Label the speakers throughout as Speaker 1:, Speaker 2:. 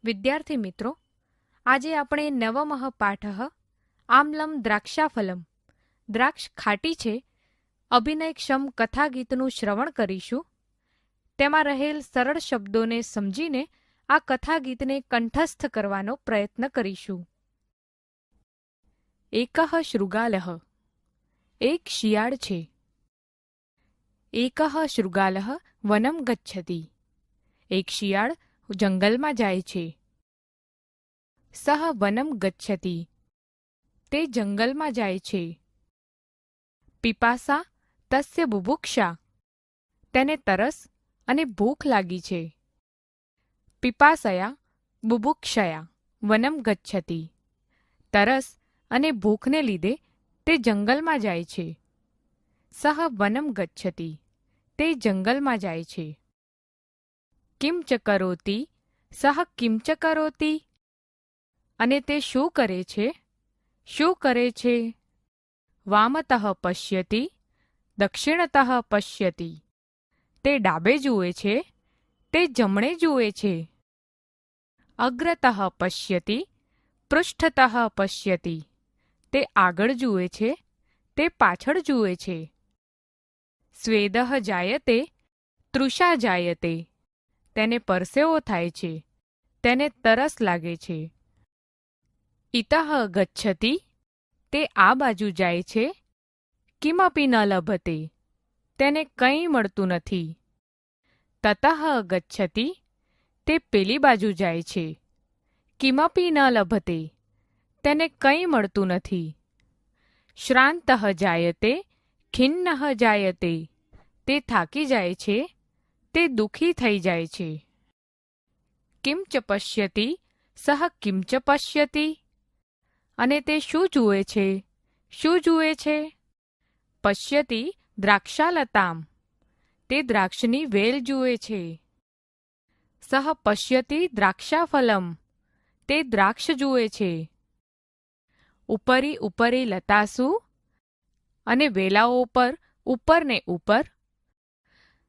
Speaker 1: વિદ્યાર્થી મિત્રો, આજે આપણે નવમઃ પાઠઃ આમ્લમ દ્રાક્ષાફલમ દ્રાક્ષ ખાટી છે અભિનયક્ષમ કથાગીતનું શ્રવણ કરીશું. તેમાં રહેલ સરળ શબ્દોને સમજીને આ કથાગીતને કંઠસ્થ કરવાનો પ્રયત્ન કરીશું. એકઃ શૃગાલઃ, એક શિયાળ છે. એકઃ શૃગાલઃ વનમ ગચ્છતિ, એક શિયાળ જંગલમાં જાય છે. સહ વનમ ગચ્છતિ, તે જંગલમાં જાય છે. પિપાસા તસ્ય બુભુક્ષા, તેને તરસ અને ભૂખ લાગી છે. પિપાસયા બુભુક્ષયા વનમ ગચ્છતિ, તરસ અને ભૂખને લીધે તે જંગલમાં જાય છે. સહ વનમ ગચ્છતિ, તે જંગલમાં જાય છે. કિમ ચ કરોતિ, સહ કિમ ચ કરોતિ, અને તે શું કરે છે? શું કરે છે? વામતઃ પશ્યતિ, દક્ષિણતઃ પશ્યતિ, તે ડાબે જુએ છે, તે જમણે જુએ છે. અગ્રતઃ પશ્યતિ, પૃષ્ઠતઃ પશ્યતિ, તે આગળ જુએ છે, તે પાછળ જુએ છે. સ્વેદઃ જાયતે, તૃષા જાયતે, તેને પરસેવો થાય છે, તેને તરસ લાગે છે. ઇતઃ ગચ્છતિ, તે આ બાજુ જાય છે. કિમપી ન લભતે, તેને કંઈ મળતું નથી. તતઃ ગચ્છતિ, તે પેલી બાજુ જાય છે. કિમપી ન લભતે, તેને કંઈ મળતું નથી. શ્રાંતઃ જાયતે, ખિન્નઃ જાયતે, તે થાકી જાય છે, તે દુઃખી થઈ જાય છે. કિમ ચ પશ્યતિ, સહ કિમ ચ પશ્યતિ, અને તે શું જુએ છે? શું જુએ છે? પશ્યતિ દ્રાક્ષાલતામ, તે દ્રાક્ષની વેલ જુએ છે. સહ પશ્યતિ દ્રાક્ષાફલમ, તે દ્રાક્ષ જુએ છે. ઉપરી ઉપરી લતાસુ, અને વેલાઓ પર ઉપર ને ઉપર.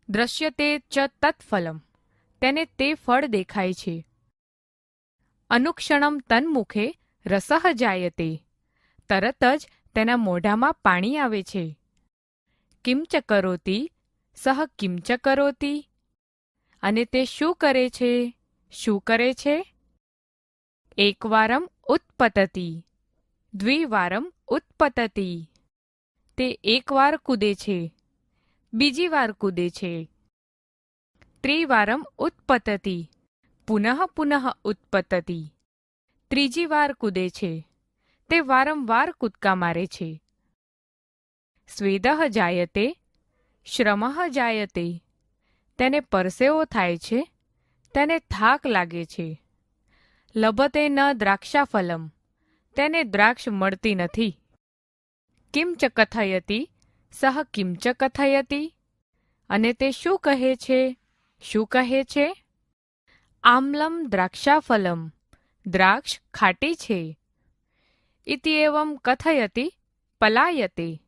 Speaker 1: દ્રશ્યતે ચ તત્ફલમ, તેને તે ફળ દેખાય છે. અનુક્ષણમ તન્મુખે રસઃ જાયતે, તરત જ તેના મોઢામાં પાણી આવે છે. કિમ ચ કરોતિ, સહ કિમ ચ કરોતિ, અને તે શું કરે છે? શું કરે છે? એકવારમ ઉત્પતતિ, દ્વિવારમ ઉત્પતતિ, તે એકવાર કૂદે છે, બીજી વાર કૂદે છે. ત્રિવારમ ઉત્પતતિ, પુનઃ પુનઃ ઉત્પતતિ, ત્રીજી વાર કૂદે છે, તે વારંવાર કૂદકા મારે છે. સ્વેદઃ જાયતે, શ્રમઃ જાયતે, તેને પરસેવો થાય છે, તેને થાક લાગે છે. લભતે ન દ્રાક્ષાફલમ, તેને દ્રાક્ષ મળતી નથી. કિમ ચ કથયતિ, સહ કિમ ચ કથયતિ, અને તે શું કહે છે? શું કહે છે? આમ્લમ દ્રાક્ષાફલમ, દ્રાક્ષ ખાટી છે. ઇત્યેવમ કથયતિ પલાયતે,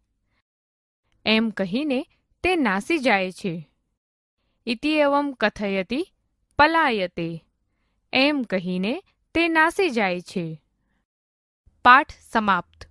Speaker 1: એમ કહીને તે નાસી જાય છે. ઇત્યેવમ કથયતિ પલાયતે, એમ કહીને તે નાસી જાય છે. પાઠ સમાપ્ત.